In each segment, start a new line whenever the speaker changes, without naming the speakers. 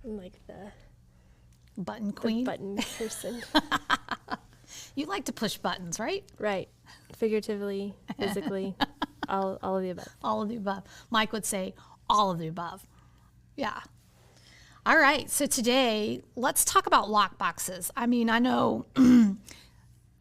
I'm like the
Button queen.
button person.
You like to push buttons, right?
Right. Figuratively, physically, all of the above.
All of the above. Mike would say all of the above. Yeah. All right. So today, let's talk about lock boxes. I mean, I know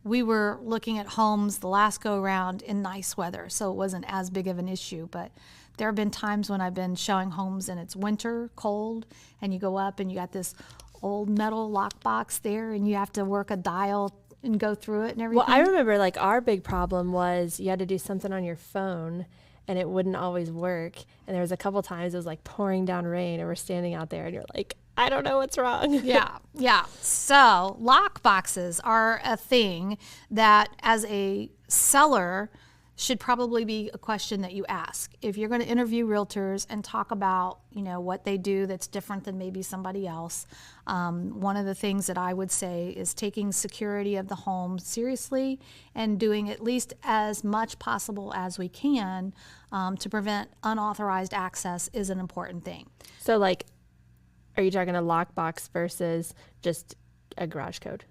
we were looking at homes the last go around in nice weather, so it wasn't as big of an issue. But there have been times when I've been showing homes and it's winter, cold, and you go up and you got this old metal lock box there and you have to work a dial and go through it and everything.
Well, I remember like our big problem was you had to do something on your phone and it wouldn't always work. And there was a couple times it was like pouring down rain and we're standing out there and you're like, I don't know what's wrong.
Yeah. So lock boxes are a thing that as a seller should probably be a question that you ask. If you're going to interview realtors and talk about, what they do that's different than maybe somebody else, one of the things that I would say is taking security of the home seriously and doing at least as much possible as we can to prevent unauthorized access is an important thing.
So like, are you talking a lockbox versus just a garage code?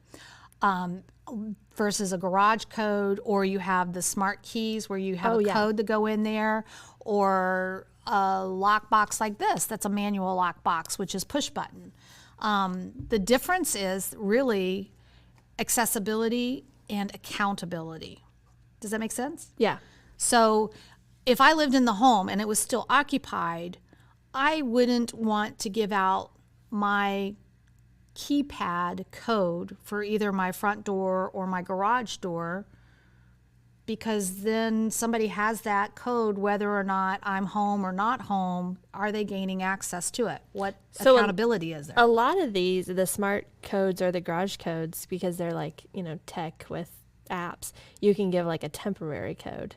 Versus a garage code, or you have the smart keys where you have code to go in there, or a lockbox like this that's a manual lockbox, which is push button. The difference is really accessibility and accountability. Does that make sense?
Yeah.
So if I lived in the home and it was still occupied, I wouldn't want to give out my keypad code for either my front door or my garage door, because then somebody has that code whether or not I'm home or not home. Are they gaining access to it? What accountability is there?
A lot of these, the smart codes or the garage codes, because they're like, tech with apps, you can give like a temporary code.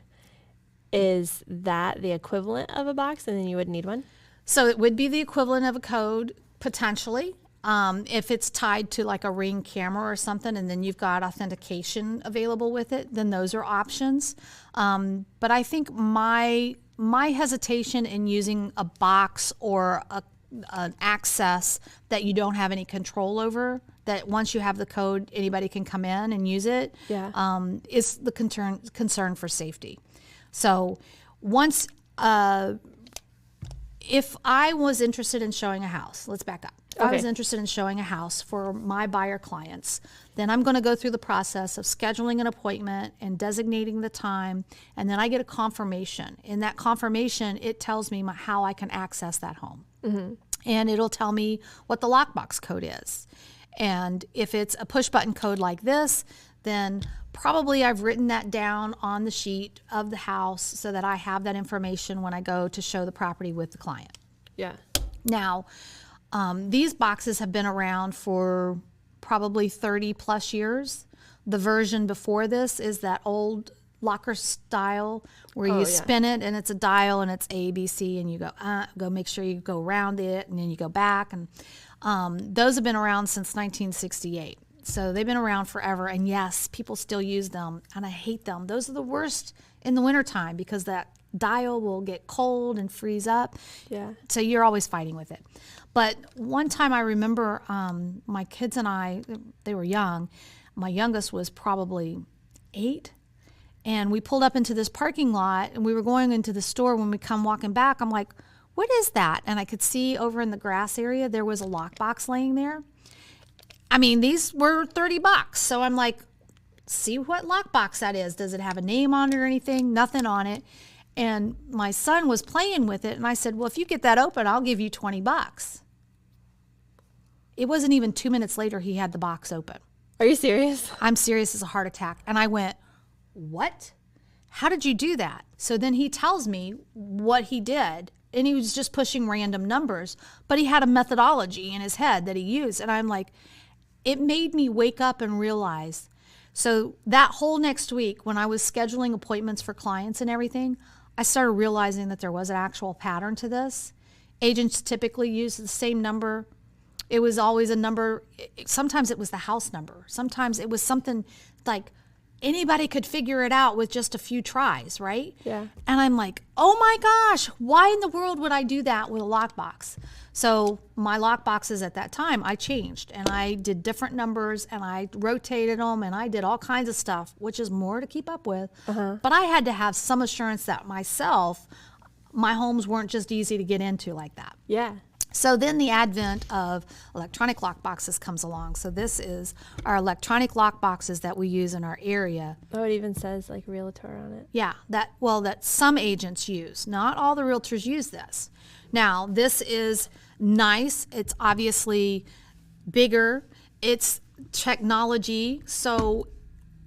Is that the equivalent of a box and then you would need one?
So it would be the equivalent of a code potentially. If it's tied to like a Ring camera or something and then you've got authentication available with it, then those are options. But I think my hesitation in using a box or an access that you don't have any control over, that once you have the code, anybody can come in and use it, is the concern for safety. So once, if I was interested in showing a house, let's back up. If I was interested in showing a house for my buyer clients, then I'm going to go through the process of scheduling an appointment and designating the time, and then I get a confirmation. In that confirmation, it tells me how I can access that home. Mm-hmm. And it'll tell me what the lockbox code is. And if it's a push button code like this, then probably I've written that down on the sheet of the house so that I have that information when I go to show the property with the client.
Yeah.
Now, these boxes have been around for probably 30 plus years. The version before this is that old locker style where you spin it and it's a dial and it's A, B, C, and you go make sure you go around it and then you go back. And those have been around since 1968. So they've been around forever. And yes, people still use them and I hate them. Those are the worst in the wintertime because that dial will get cold and freeze up.
Yeah.
So you're always fighting with it. But one time I remember my kids and I, they were young. My youngest was probably 8. And we pulled up into this parking lot and we were going into the store. When we come walking back, I'm like, what is that? And I could see over in the grass area, there was a lockbox laying there. I mean, these were $30. So I'm like, see what lockbox that is. Does it have a name on it or anything? Nothing on it. And my son was playing with it. And I said, well, if you get that open, I'll give you $20. It wasn't even 2 minutes later, he had the box open.
Are you serious?
I'm serious as a heart attack. And I went, what? How did you do that? So then he tells me what he did. And he was just pushing random numbers. But he had a methodology in his head that he used. And I'm like, it made me wake up and realize. So that whole next week, when I was scheduling appointments for clients and everything, I started realizing that there was an actual pattern to this. Agents typically use the same number. It was always a number. Sometimes it was the house number. Sometimes it was something like anybody could figure it out with just a few tries, right?
Yeah.
And I'm like, oh my gosh, why in the world would I do that with a lockbox? So my lockboxes at that time, I changed and I did different numbers and I rotated them and I did all kinds of stuff, which is more to keep up with. But I had to have some assurance that myself, my homes weren't just easy to get into like that.
Yeah.
So then the advent of electronic lockboxes comes along. So this is our electronic lockboxes that we use in our area.
Oh, it even says like Realtor on it.
Yeah, that some agents use. Not all the realtors use this. Now, this is nice. It's obviously bigger. It's technology. So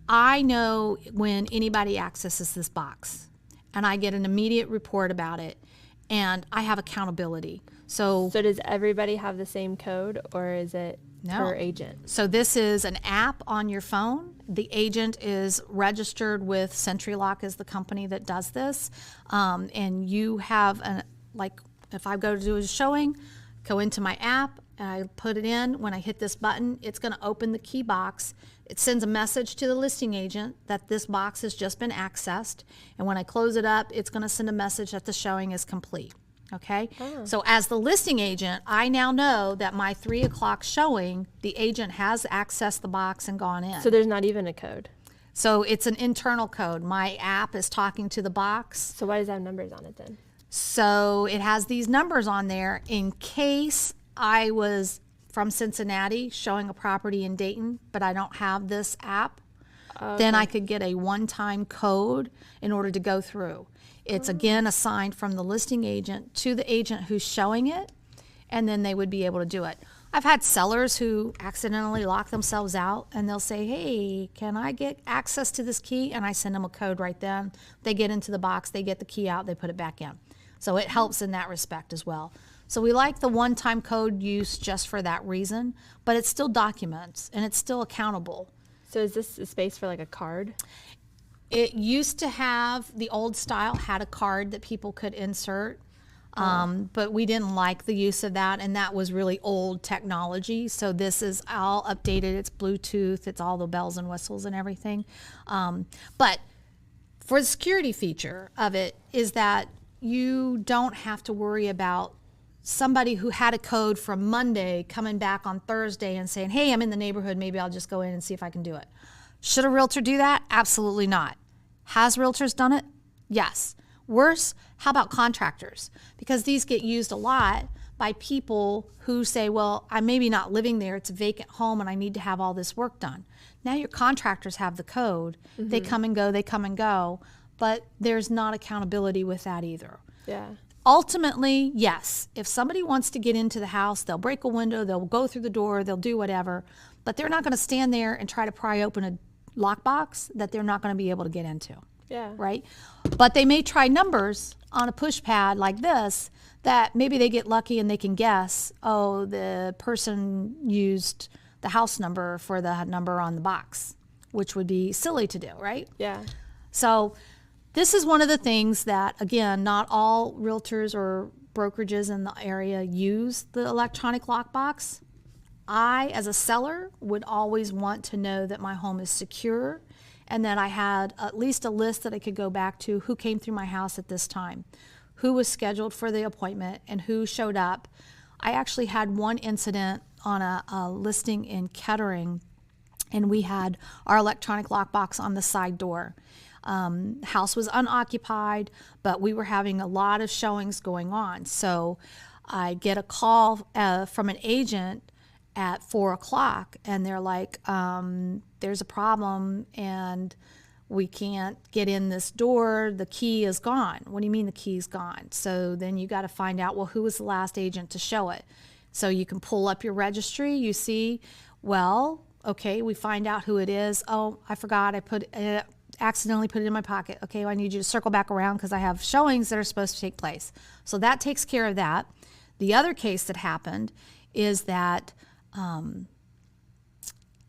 I know when anybody accesses this box and I get an immediate report about it and I have accountability. So
does everybody have the same code or is it
No.
per agent?
So this is an app on your phone. The agent is registered with CenturyLock is the company that does this. And you have, like if I go to do a showing, go into my app and I put it in. When I hit this button, it's going to open the key box. It sends a message to the listing agent that this box has just been accessed. And when I close it up, it's going to send a message that the showing is complete. Okay, so as the listing agent, I now know that my 3 o'clock showing, the agent has accessed the box and gone in.
So there's not even a code.
So it's an internal code. My app is talking to the box.
So why does it have numbers on it then?
So it has these numbers on there in case I was from Cincinnati showing a property in Dayton, but I don't have this app. Then I could get a one-time code in order to go through. It's again assigned from the listing agent to the agent who's showing it, and then they would be able to do it. I've had sellers who accidentally lock themselves out and they'll say, hey, can I get access to this key? And I send them a code right then. They get into the box, they get the key out, they put it back in. So it helps in that respect as well. So we like the one-time code use just for that reason, but it still documents and it's still accountable.
So is this a space for like a card?
It used to have, the old style had a card that people could insert, but we didn't like the use of that, and that was really old technology. So this is all updated. It's Bluetooth. It's all the bells and whistles and everything. But for the security feature of it is that you don't have to worry about somebody who had a code from Monday coming back on Thursday and saying, hey, I'm in the neighborhood. Maybe I'll just go in and see if I can do it. Should a realtor do that? Absolutely not. Has realtors done it? Yes. Worse, how about contractors? Because these get used a lot by people who say, well, I'm maybe not living there. It's a vacant home and I need to have all this work done. Now your contractors have the code. Mm-hmm. They come and go, but there's not accountability with that either.
Yeah.
Ultimately, yes, if somebody wants to get into the house, they'll break a window, they'll go through the door, they'll do whatever, but they're not going to stand there and try to pry open a lockbox that they're not going to be able to get into.
Yeah.
Right? But they may try numbers on a push pad like this that maybe they get lucky and they can guess, oh, the person used the house number for the number on the box, which would be silly to do, right?
Yeah.
So this is one of the things that, again, not all realtors or brokerages in the area use the electronic lockbox. I, as a seller, would always want to know that my home is secure and that I had at least a list that I could go back to who came through my house at this time, who was scheduled for the appointment, and who showed up. I actually had one incident on a listing in Kettering, and we had our electronic lockbox on the side door. House was unoccupied, but we were having a lot of showings going on. So I get a call from an agent at 4 o'clock, and they're like, there's a problem and we can't get in this door. The key is gone. What do you mean the key's gone? So then you got to find out, well, who was the last agent to show it? So you can pull up your registry. You see, well, okay, we find out who it is. Oh, I forgot. I accidentally put it in my pocket. Okay, well, I need you to circle back around because I have showings that are supposed to take place. So that takes care of that. The other case that happened is that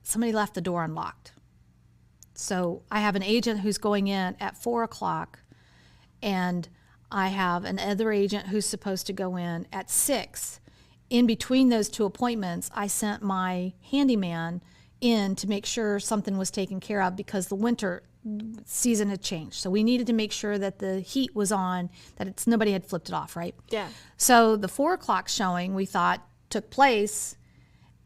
somebody left the door unlocked. So I have an agent who's going in at 4 o'clock, and I have another agent who's supposed to go in at 6. In between those two appointments, I sent my handyman in to make sure something was taken care of because the winter season had changed. So we needed to make sure that the heat was on, that nobody had flipped it off, right?
Yeah.
So the 4 o'clock showing, we thought, took place,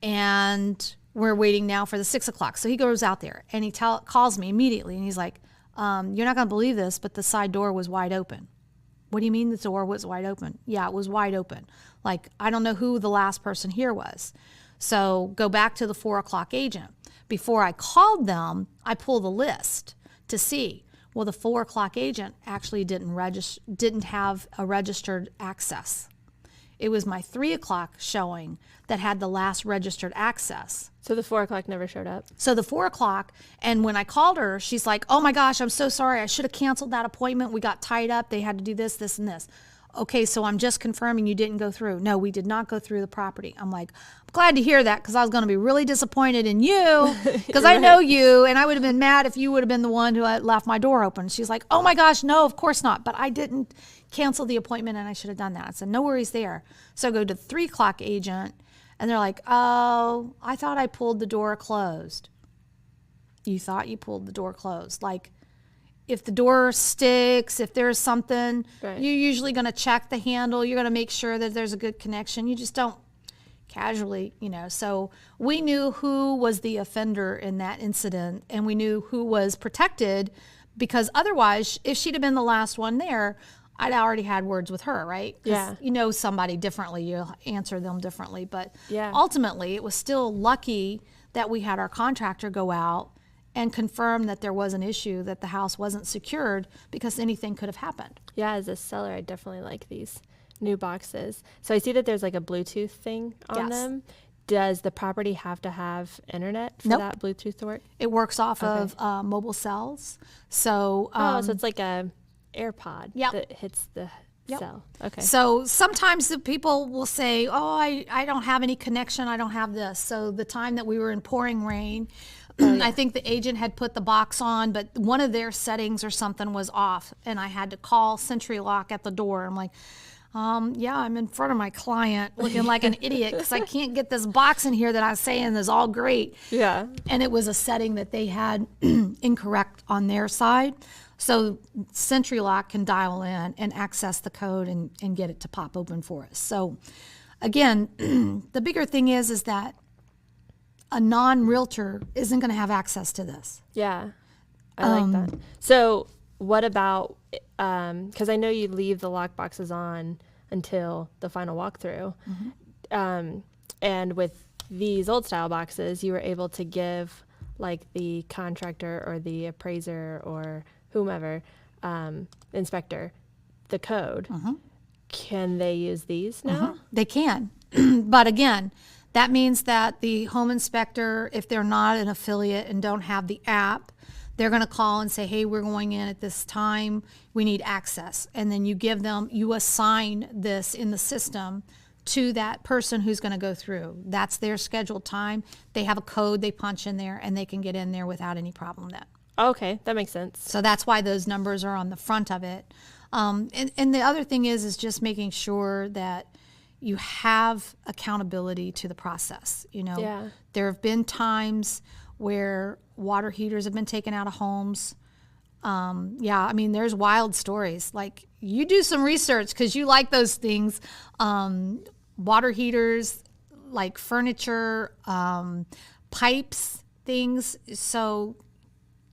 and we're waiting now for the 6 o'clock. So he goes out there, and he calls me immediately, and he's like, you're not going to believe this, but the side door was wide open. What do you mean the door was wide open? Yeah, it was wide open. Like, I don't know who the last person here was. So go back to the 4 o'clock agent. Before I called them, I pulled the list to see. Well, the 4 o'clock agent actually didn't have a registered access. It was my 3 o'clock showing that had the last registered access.
So the 4 o'clock never showed up?
So the 4 o'clock, and when I called her, she's like, oh my gosh, I'm so sorry. I should have canceled that appointment. We got tied up. They had to do this, this, and this. Okay, so I'm just confirming you didn't go through. No, we did not go through the property. I'm like, I'm glad to hear that because I was going to be really disappointed in you because
Right.
I know you, and I would have been mad if you would have been the one who had left my door open. She's like, oh my gosh, no, of course not. But I didn't cancel the appointment, and I should have done that. I said, no worries there. So I go to the 3 o'clock agent, and they're like, oh, I thought I pulled the door closed. You thought you pulled the door closed. Like, if the door sticks, if there's something,
Right.
you're usually going to check the handle. You're going to make sure that there's a good connection. You just don't casually, So we knew who was the offender in that incident, and we knew who was protected because otherwise, if she'd have been the last one there, I'd already had words with her, right? 'Cause
Yeah.
you know somebody differently. You answer them differently. But
Yeah.
ultimately, it was still lucky that we had our contractor go out and confirm that there was an issue, that the house wasn't secured because anything could have happened.
Yeah, as a seller, I definitely like these new boxes. So I see that there's like a Bluetooth thing on
Yes.
them. Does the property have to have internet for
Nope.
that Bluetooth to work?
It works off of mobile cells. So,
So it's like a AirPod
Yep.
that hits the
Yep.
cell. Okay.
So sometimes the people will say, oh, I don't have any connection. I don't have this. So the time that we were in pouring rain, I think the agent had put the box on, but one of their settings or something was off. And I had to call Century Lock at the door. I'm like, yeah, I'm in front of my client looking like an idiot because I can't get this box in here that I was saying is all great.
Yeah.
And it was a setting that they had incorrect on their side. So Century Lock can dial in and access the code and get it to pop open for us. So again, the bigger thing is that a non-realtor isn't going to have access to this.
Yeah. I like that. So what about, because I know you leave the lock boxes on until the final walkthrough. And with these old style boxes, you were able to give like the contractor or the appraiser or whomever, inspector, the code. Can they use these now?
They can. But again, that means that the home inspector, if they're not an affiliate and don't have the app, they're going to call and say, hey, we're going in at this time. We need access. And then you assign this in the system to that person who's going to go through. That's their scheduled time. They have a code they punch in there, and they can get in there without any problem then.
Okay, that makes sense.
So that's why those numbers are on the front of it. And the other thing is just making sure that you have accountability to the process.
Yeah.
There have been times where water heaters have been taken out of homes. There's wild stories. Like, you do some research because you like those things. Water heaters, like furniture, pipes, things. So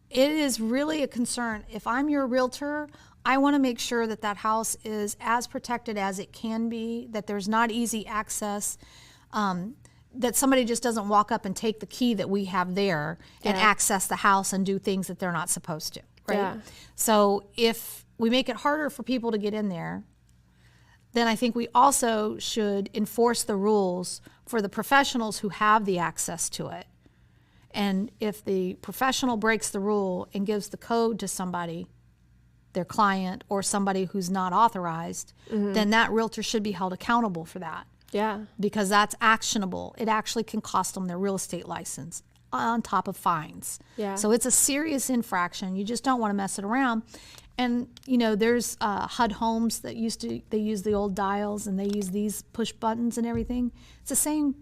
it is really a concern. If I'm your realtor, I want to make sure that that house is as protected as it can be, that there's not easy access, that somebody just doesn't walk up and take the key that we have there and access the house and do things that they're not supposed to, right?
Yeah.
So if we make it harder for people to get in there, then I think we also should enforce the rules for the professionals who have the access to it. And if the professional breaks the rule and gives the code to somebody, their client or somebody who's not authorized, then that realtor should be held accountable for that.
Yeah.
Because that's actionable. It actually can cost them their real estate license on top of fines.
Yeah.
So it's a serious infraction. You just don't want to mess it around. And there's HUD homes that they use the old dials and they use these push buttons and everything. It's the same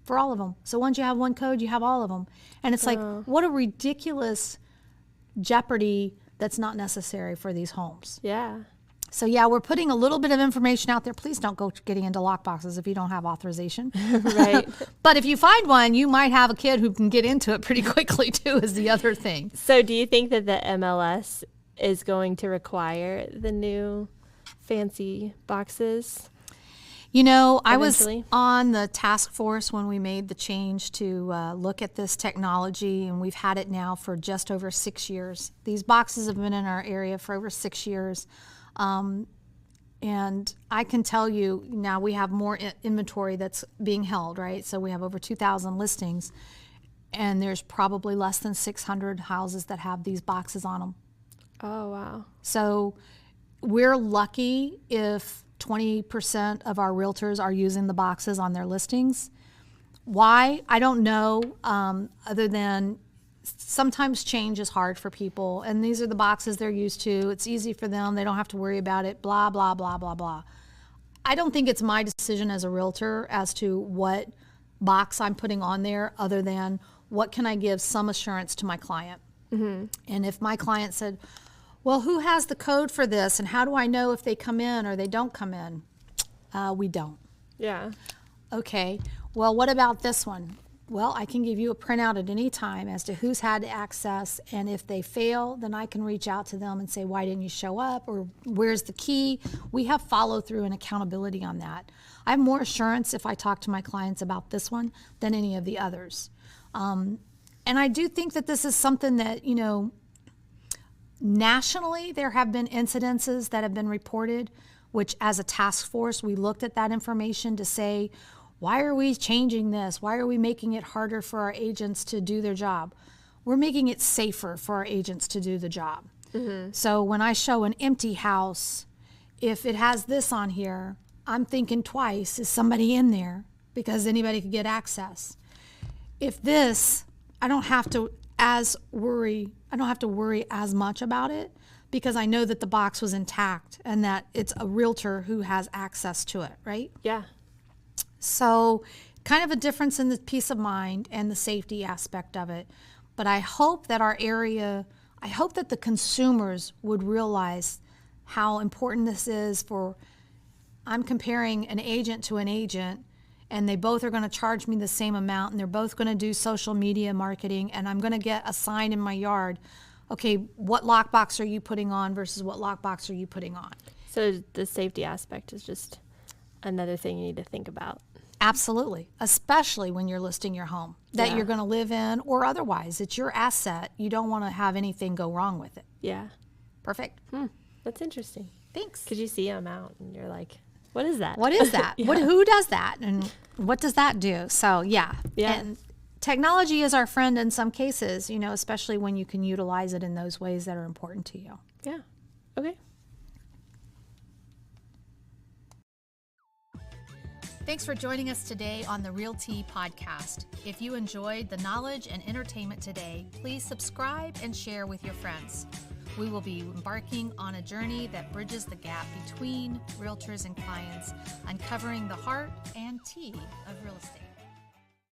for all of them. So once you have one code, you have all of them. And it's like, what a ridiculous jeopardy that's not necessary for these homes.
Yeah.
So yeah, we're putting a little bit of information out there. Please don't go getting into lockboxes if you don't have authorization.
Right.
But if you find one, you might have a kid who can get into it pretty quickly too, is the other thing.
So do you think that the MLS is going to require the new fancy boxes?
You know, I was
Eventually.
on the task force when we made the change to look at this technology, and we've had it now for just over 6 years. These boxes have been in our area for over 6 years. And I can tell you now we have more inventory that's being held, right? So we have over 2,000 listings, and there's probably less than 600 houses that have these boxes on them.
Oh, wow.
So we're lucky if 20% of our realtors are using the boxes on their listings. Why? I don't know, other than sometimes change is hard for people, and these are the boxes they're used to. It's easy for them. They don't have to worry about it, blah, blah, blah, blah, blah. I don't think it's my decision as a realtor as to what box I'm putting on there, other than what can I give some assurance to my client. And if my client said, well, who has the code for this, and how do I know if they come in or they don't come in? We don't.
Yeah.
Okay, well, what about this one? Well, I can give you a printout at any time as to who's had access, and if they fail, then I can reach out to them and say, why didn't you show up, or where's the key? We have follow through and accountability on that. I have more assurance if I talk to my clients about this one than any of the others. And I do think that this is something that, you know, nationally there have been incidences that have been reported, which as a task force, we looked at that information to say, why are we changing this? Why are we making it harder for our agents to do their job? We're making it safer for our agents to do the job. So when I show an empty house, if it has this on here, I'm thinking twice, is somebody in there? Because anybody could get access. If this, I don't have to worry as much about it, because I know that the box was intact and that it's a realtor who has access to it, right?
Yeah.
So kind of a difference in the peace of mind and the safety aspect of it. But I hope that I hope that the consumers would realize how important this is for, I'm comparing an agent to an agent, and they both are going to charge me the same amount, and they're both going to do social media marketing, and I'm going to get a sign in my yard. Okay, what lockbox are you putting on versus what lockbox are you putting on?
So the safety aspect is just another thing you need to think about.
Absolutely, especially when you're listing your home that you're going to live in or otherwise. It's your asset. You don't want to have anything go wrong with it.
Yeah.
Perfect.
That's interesting.
Thanks.
Because you see them out and you're like, what is that?
What is that? Who does that? And what does that do? So, yeah. And technology is our friend in some cases, you know, especially when you can utilize it in those ways that are important to you.
Yeah. Okay.
Thanks for joining us today on the Realty Podcast. If you enjoyed the knowledge and entertainment today, please subscribe and share with your friends. We will be embarking on a journey that bridges the gap between realtors and clients, uncovering the heart and tea of real estate.